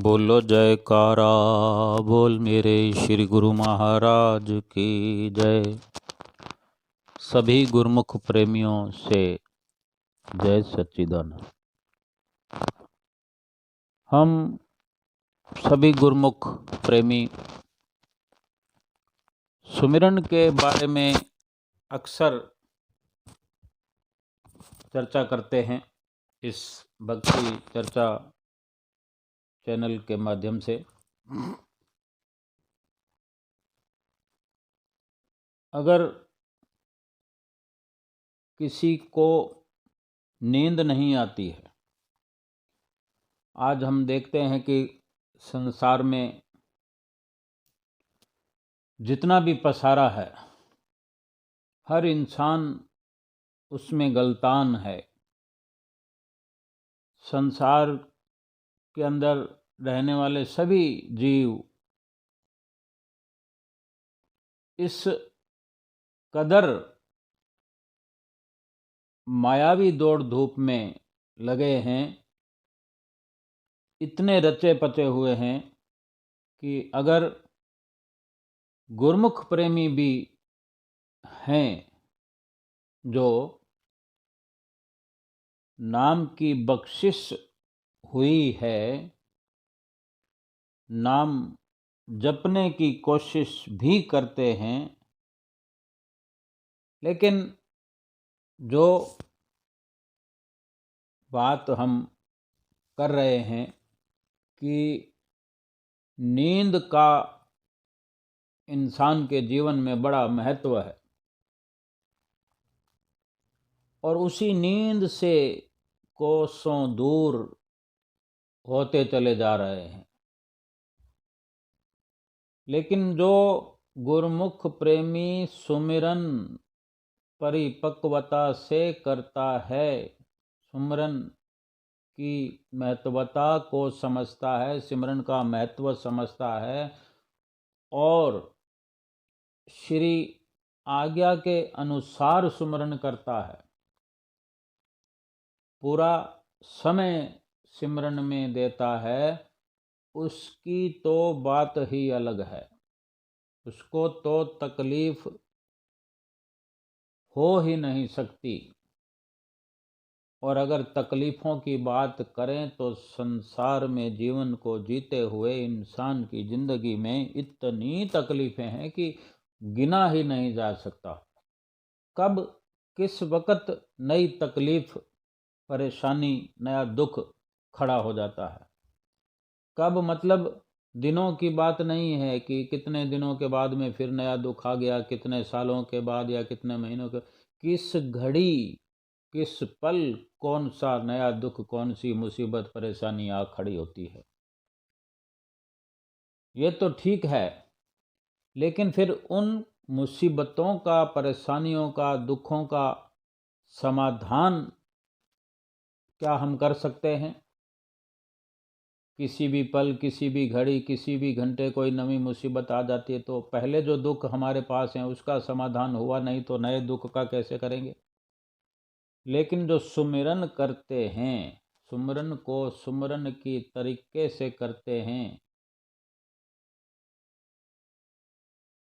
बोलो जयकारा बोल मेरे श्री गुरु महाराज की जय। सभी गुरुमुख प्रेमियों से जय सच्चिदानंद। हम सभी गुरुमुख प्रेमी सुमिरन के बारे में अक्सर चर्चा करते हैं इस भक्ति चर्चा चैनल के माध्यम से। अगर किसी को नींद नहीं आती है, आज हम देखते हैं कि संसार में जितना भी पसारा है, हर इंसान उसमें गलतान है। संसार के अंदर रहने वाले सभी जीव इस कदर मायावी दौड़ धूप में लगे हैं, इतने रचे पचे हुए हैं कि अगर गुरमुख प्रेमी भी हैं जो नाम की बख्शिश हुई है, नाम जपने की कोशिश भी करते हैं, लेकिन जो बात हम कर रहे हैं कि नींद का इंसान के जीवन में बड़ा महत्व है और उसी नींद से कोसों दूर होते चले जा रहे हैं। लेकिन जो गुरमुख प्रेमी सुमिरन परिपक्वता से करता है, सुमिरन की महत्वता को समझता है, सिमरन का महत्व समझता है और श्री आज्ञा के अनुसार सुमिरन करता है, पूरा समय सिमरन में देता है, उसकी तो बात ही अलग है। उसको तो तकलीफ हो ही नहीं सकती। और अगर तकलीफ़ों की बात करें तो संसार में जीवन को जीते हुए इंसान की ज़िंदगी में इतनी तकलीफ़ें हैं कि गिना ही नहीं जा सकता। कब किस वक़्त नई तकलीफ़, परेशानी, नया दुख खड़ा हो जाता है। कब मतलब दिनों की बात नहीं है कि कितने दिनों के बाद में फिर नया दुख आ गया, कितने सालों के बाद या कितने महीनों के, किस घड़ी किस पल कौन सा नया दुख, कौन सी मुसीबत, परेशानी आ खड़ी होती है। ये तो ठीक है, लेकिन फिर उन मुसीबतों का, परेशानियों का, दुखों का समाधान क्या हम कर सकते हैं? किसी भी पल, किसी भी घड़ी, किसी भी घंटे कोई नई मुसीबत आ जाती है तो पहले जो दुख हमारे पास हैं उसका समाधान हुआ नहीं तो नए दुख का कैसे करेंगे? लेकिन जो सुमिरन करते हैं, सुमिरन को सुमिरन की तरीके से करते हैं,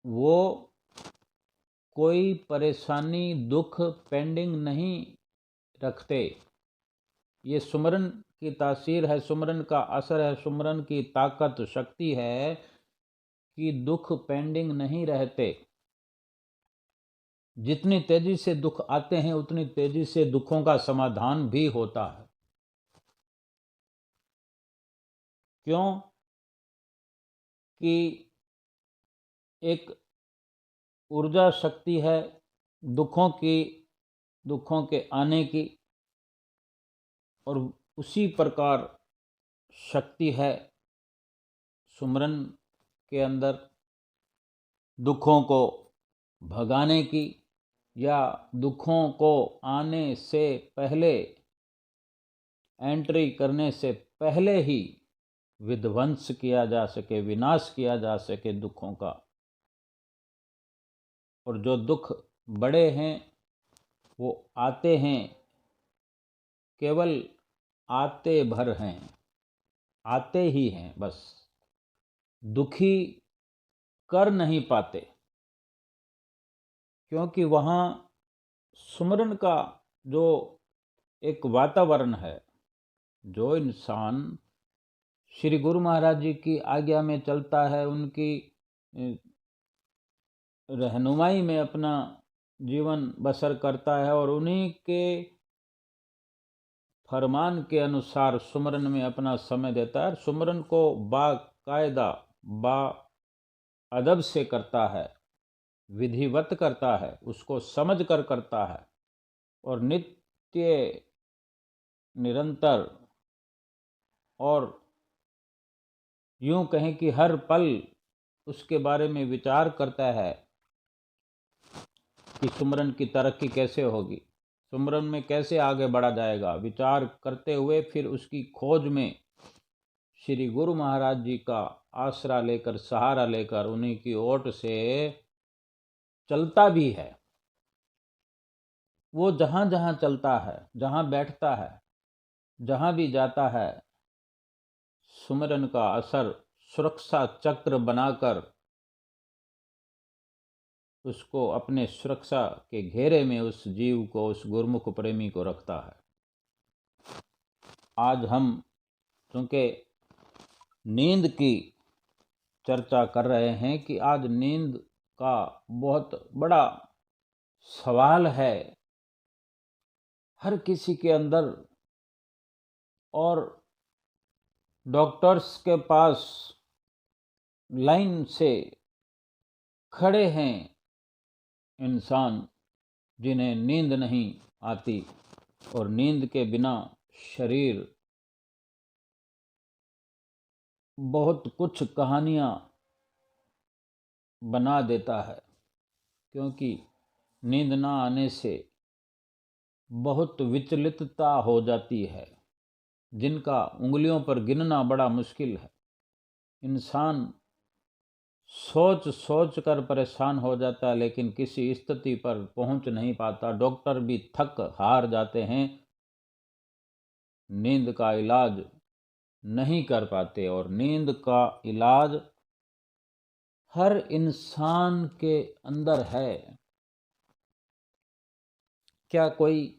वो कोई परेशानी, दुख पेंडिंग नहीं रखते। ये सुमिरन की तासीर है, सुमिरन का असर है, सुमिरन की ताकत, शक्ति है कि दुख पेंडिंग नहीं रहते। जितनी तेजी से दुख आते हैं उतनी तेजी से दुखों का समाधान भी होता है। क्यों? कि एक ऊर्जा शक्ति है दुखों के आने की, और उसी प्रकार शक्ति है सुमिरन के अंदर दुखों को भगाने की, या दुखों को आने से पहले, एंट्री करने से पहले ही विध्वंस किया जा सके, विनाश किया जा सके दुखों का। और जो दुख बड़े हैं वो आते हैं, केवल आते भर हैं, आते ही हैं, बस दुखी कर नहीं पाते, क्योंकि वहाँ सुमरन का जो एक वातावरण है, जो इंसान श्री गुरु महाराज जी की आज्ञा में चलता है, उनकी रहनुमाई में अपना जीवन बसर करता है और उन्हीं के फरमान के अनुसार सुमरन में अपना समय देता है, सुमरन को बाकायदा अदब से करता है, विधिवत करता है, उसको समझ कर करता है और नित्य निरंतर और यूं कहें कि हर पल उसके बारे में विचार करता है कि सुमरन की तरक्की कैसे होगी, सुमरन में कैसे आगे बढ़ा जाएगा। विचार करते हुए फिर उसकी खोज में श्री गुरु महाराज जी का आसरा लेकर, सहारा लेकर उन्हीं की ओट से चलता भी है। वो जहाँ जहाँ चलता है, जहाँ बैठता है, जहाँ भी जाता है, सुमरन का असर सुरक्षा चक्र बनाकर उसको अपने सुरक्षा के घेरे में उस जीव को, उस गुरमुख प्रेमी को रखता है। आज हम चूँकि नींद की चर्चा कर रहे हैं कि आज नींद का बहुत बड़ा सवाल है हर किसी के अंदर, और डॉक्टर्स के पास लाइन से खड़े हैं इंसान जिन्हें नींद नहीं आती, और नींद के बिना शरीर बहुत कुछ कहानियाँ बना देता है, क्योंकि नींद ना आने से बहुत विचलितता हो जाती है जिनका उंगलियों पर गिनना बड़ा मुश्किल है। इंसान सोच सोच कर परेशान हो जाता है, लेकिन किसी स्थिति पर पहुंच नहीं पाता। डॉक्टर भी थक हार जाते हैं, नींद का इलाज नहीं कर पाते, और नींद का इलाज हर इंसान के अंदर है। क्या कोई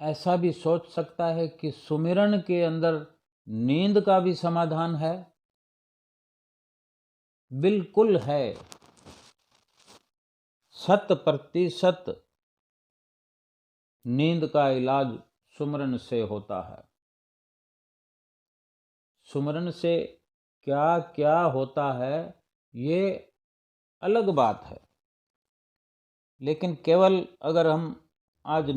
ऐसा भी सोच सकता है कि सुमिरन के अंदर नींद का भी समाधान है? बिल्कुल है। 100% नींद का इलाज सुमरन से होता है। सुमरन से क्या क्या होता है ये अलग बात है, लेकिन केवल अगर हम आज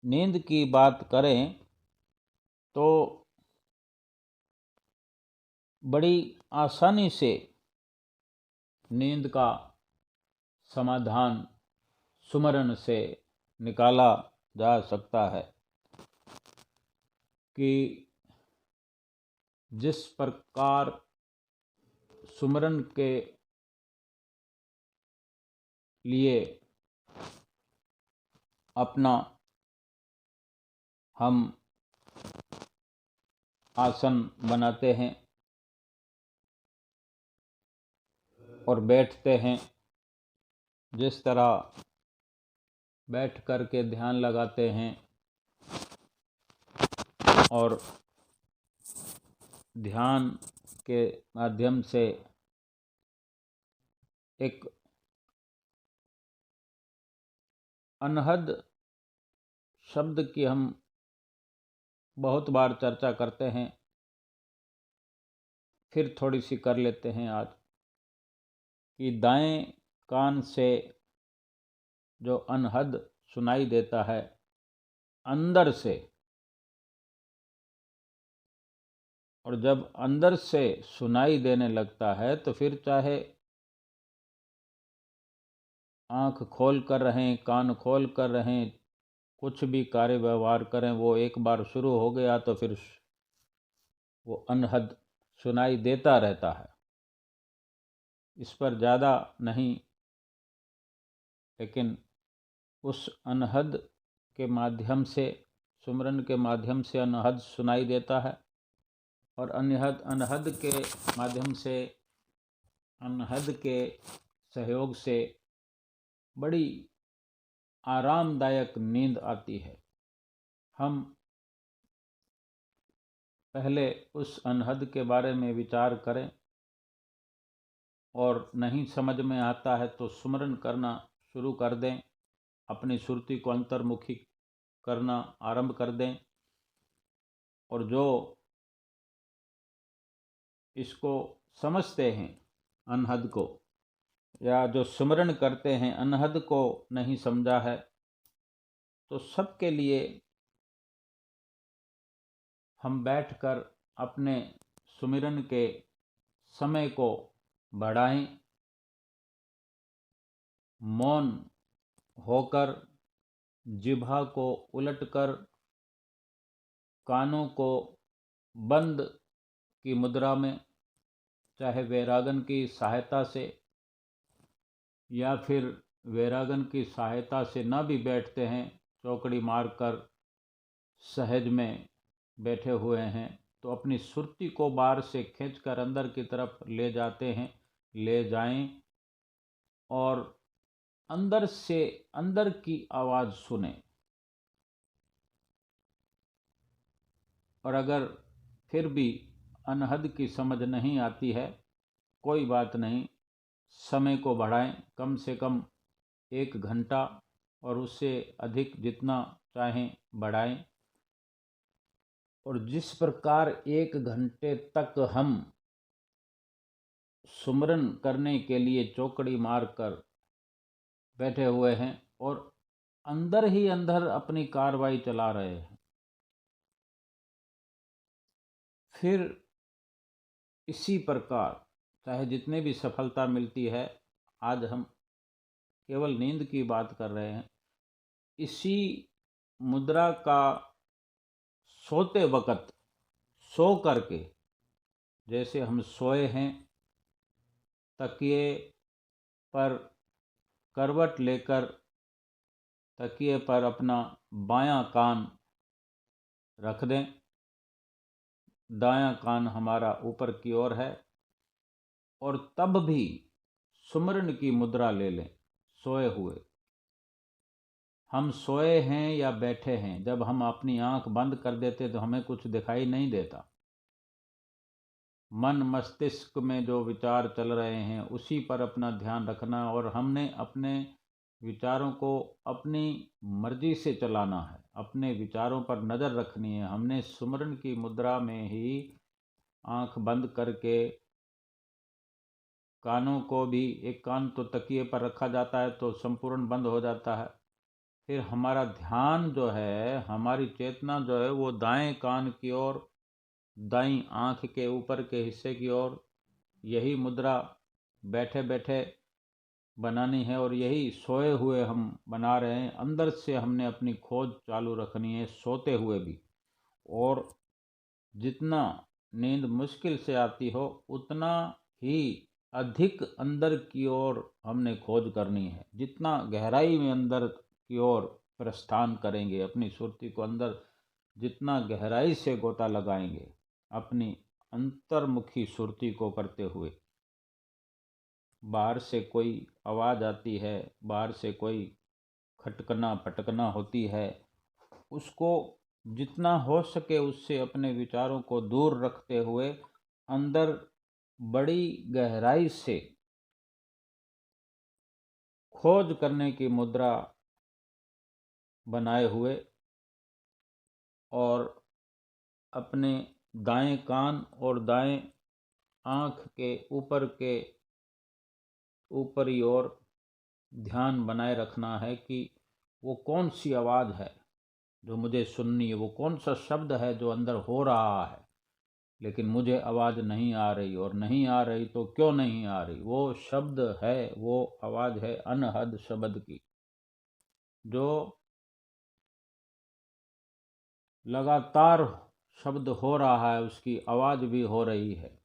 नींद की बात करें तो बड़ी आसानी से नींद का समाधान सुमरन से निकाला जा सकता है। कि जिस प्रकार सुमरन के लिए अपना हम आसन बनाते हैं और बैठते हैं, जिस तरह बैठ कर के ध्यान लगाते हैं और ध्यान के माध्यम से एक अनहद शब्द की हम बहुत बार चर्चा करते हैं, फिर थोड़ी सी कर लेते हैं आज, कि दाएं कान से जो अनहद सुनाई देता है अंदर से, और जब अंदर से सुनाई देने लगता है तो फिर चाहे आँख खोल कर रहें, कान खोल कर रहें, कुछ भी कार्य व्यवहार करें, वो एक बार शुरू हो गया तो फिर वो अनहद सुनाई देता रहता है। इस पर ज़्यादा नहीं, लेकिन उस अनहद के माध्यम से, सुमरन के माध्यम से अनहद सुनाई देता है। और अनहद के माध्यम से, अनहद के सहयोग से बड़ी आरामदायक नींद आती है। हम पहले उस अनहद के बारे में विचार करें, और नहीं समझ में आता है तो सुमरन करना शुरू कर दें, अपनी सुरती को अंतर्मुखी करना आरंभ कर दें। और जो इसको समझते हैं अनहद को, या जो सुमरन करते हैं अनहद को नहीं समझा है, तो सबके लिए हम बैठकर अपने सुमिरन के समय को बढ़ाएं, मौन होकर, जिह्वा को उलटकर, कानों को बंद की मुद्रा में, चाहे वैरागन की सहायता से या फिर वैरागन की सहायता से ना भी बैठते हैं, चौकड़ी मारकर सहज में बैठे हुए हैं, तो अपनी सुरती को बाहर से खींचकर अंदर की तरफ ले जाते हैं, ले जाएं, और अंदर से अंदर की आवाज़ सुने। और अगर फिर भी अनहद की समझ नहीं आती है, कोई बात नहीं, समय को बढ़ाएं, कम से कम 1 घंटा, और उससे अधिक जितना चाहें बढ़ाएं। और जिस प्रकार 1 घंटे तक हम सुमरन करने के लिए चौकड़ी मारकर बैठे हुए हैं और अंदर ही अंदर अपनी कार्रवाई चला रहे हैं, फिर इसी प्रकार चाहे जितने भी सफलता मिलती है, आज हम केवल नींद की बात कर रहे हैं, इसी मुद्रा का सोते वक्त सो करके, जैसे हम सोए हैं, तकिए पर करवट लेकर तकिए पर अपना बायां कान रख दें, दायां कान हमारा ऊपर की ओर है, और तब भी सुमरन की मुद्रा ले लें सोए हुए। हम सोए हैं या बैठे हैं, जब हम अपनी आंख बंद कर देते तो हमें कुछ दिखाई नहीं देता। मन मस्तिष्क में जो विचार चल रहे हैं उसी पर अपना ध्यान रखना, और हमने अपने विचारों को अपनी मर्जी से चलाना है, अपने विचारों पर नज़र रखनी है। हमने सुमरन की मुद्रा में ही आंख बंद करके, कानों को भी, एक कान तो तकिए पर रखा जाता है तो संपूर्ण बंद हो जाता है, फिर हमारा ध्यान जो है, हमारी चेतना जो है, वो दाएं कान की ओर, दाईं आंख के ऊपर के हिस्से की ओर, यही मुद्रा बैठे बैठे बनानी है, और यही सोए हुए हम बना रहे हैं। अंदर से हमने अपनी खोज चालू रखनी है सोते हुए भी, और जितना नींद मुश्किल से आती हो उतना ही अधिक अंदर की ओर हमने खोज करनी है। जितना गहराई में अंदर की ओर प्रस्थान करेंगे, अपनी सुरती को अंदर जितना गहराई से गोता लगाएंगे, अपनी अंतर्मुखी सुरती को करते हुए, बाहर से कोई आवाज़ आती है, बाहर से कोई खटकना पटकना होती है, उसको जितना हो सके उससे अपने विचारों को दूर रखते हुए अंदर बड़ी गहराई से खोज करने की मुद्रा बनाए हुए, और अपने दाएं कान और दाएं आँख के ऊपरी ओर ध्यान बनाए रखना है कि वो कौन सी आवाज़ है जो मुझे सुननी है, वो कौन सा शब्द है जो अंदर हो रहा है लेकिन मुझे आवाज़ नहीं आ रही, और नहीं आ रही तो क्यों नहीं आ रही। वो शब्द है, वो आवाज़ है अनहद शब्द की, जो लगातार शब्द हो रहा है, उसकी आवाज़ भी हो रही है।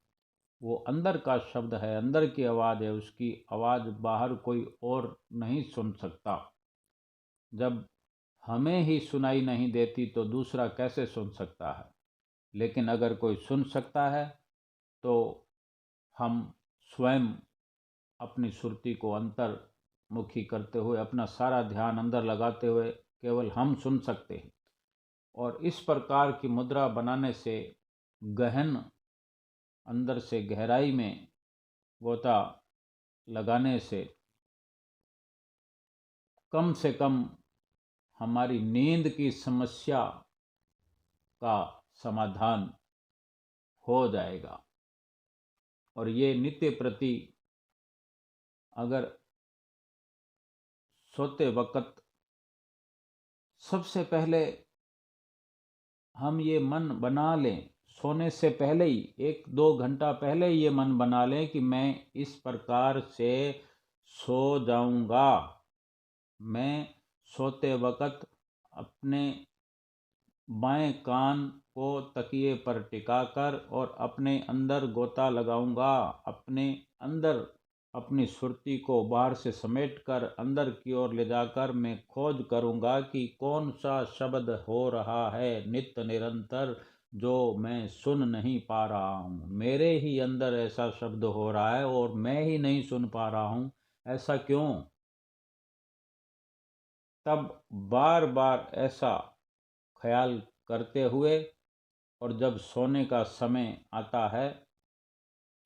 वो अंदर का शब्द है, अंदर की आवाज़ है, उसकी आवाज़ बाहर कोई और नहीं सुन सकता। जब हमें ही सुनाई नहीं देती तो दूसरा कैसे सुन सकता है। लेकिन अगर कोई सुन सकता है तो हम स्वयं अपनी सुरती को अंतर्मुखी करते हुए, अपना सारा ध्यान अंदर लगाते हुए केवल हम सुन सकते हैं। और इस प्रकार की मुद्रा बनाने से, गहन अंदर से गहराई में गोता लगाने से कम हमारी नींद की समस्या का समाधान हो जाएगा। और ये नित्य प्रति अगर सोते वक्त सबसे पहले हम ये मन बना लें, सोने से पहले ही 1-2 घंटा पहले ये मन बना लें कि मैं इस प्रकार से सो जाऊंगा। मैं सोते वक्त अपने बाएं कान को तकिए पर टिकाकर और अपने अंदर गोता लगाऊंगा। अपने अंदर अपनी सुरती को बाहर से समेटकर अंदर की ओर ले जाकर मैं खोज करूंगा कि कौन सा शब्द हो रहा है नित्य निरंतर जो मैं सुन नहीं पा रहा हूँ। मेरे ही अंदर ऐसा शब्द हो रहा है और मैं ही नहीं सुन पा रहा हूँ, ऐसा क्यों? तब बार बार ऐसा ख्याल करते हुए और जब सोने का समय आता है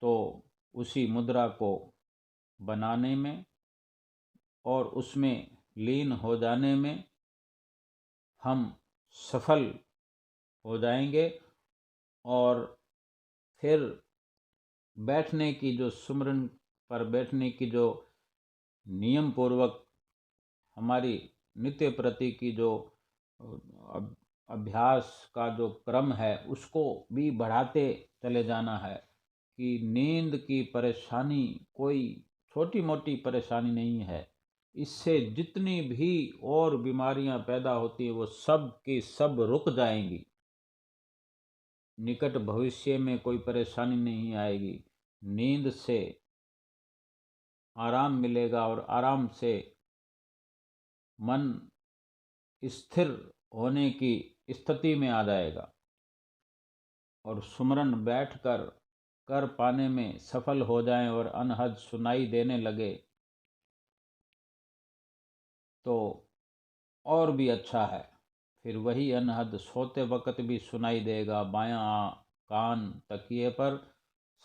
तो उसी मुद्रा को बनाने में और उसमें लीन हो जाने में हम सफल हो जाएंगे। और फिर बैठने की जो सुमरन पर बैठने की जो नियम पूर्वक हमारी नित्य प्रति की जो अभ्यास का जो क्रम है उसको भी बढ़ाते चले जाना है कि नींद की परेशानी कोई छोटी मोटी परेशानी नहीं है। इससे जितनी भी और बीमारियां पैदा होती है वो सब की सब रुक जाएंगी। निकट भविष्य में कोई परेशानी नहीं आएगी। नींद से आराम मिलेगा और आराम से मन स्थिर होने की स्थिति में आ जाएगा और सुमरन बैठकर कर पाने में सफल हो जाएं और अनहद सुनाई देने लगे तो और भी अच्छा है। फिर वही अनहद सोते वक्त भी सुनाई देगा। बायां कान तकिए पर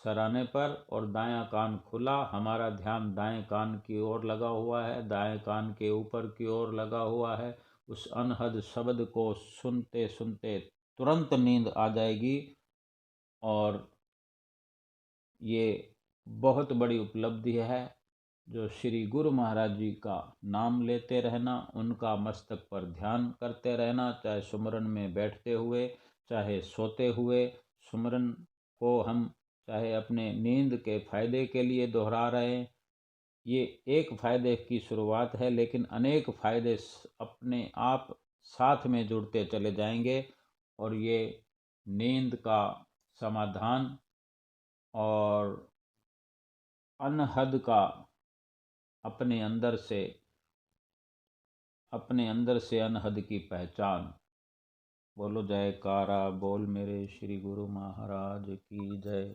सराने पर और दायां कान खुला। हमारा ध्यान दाएं कान की ओर लगा हुआ है, दाएं कान के ऊपर की ओर लगा हुआ है। उस अनहद शब्द को सुनते सुनते तुरंत नींद आ जाएगी। और ये बहुत बड़ी उपलब्धि है जो श्री गुरु महाराज जी का नाम लेते रहना, उनका मस्तक पर ध्यान करते रहना, चाहे सुमरन में बैठते हुए चाहे सोते हुए। सुमरन को हम चाहे अपने नींद के फायदे के लिए दोहरा रहे हैं, ये एक फायदे की शुरुआत है, लेकिन अनेक फायदे अपने आप साथ में जुड़ते चले जाएंगे और ये नींद का समाधान और अनहद का अपने अंदर से अनहद की पहचान। बोलो जयकारा बोल मेरे श्री गुरु महाराज की जय।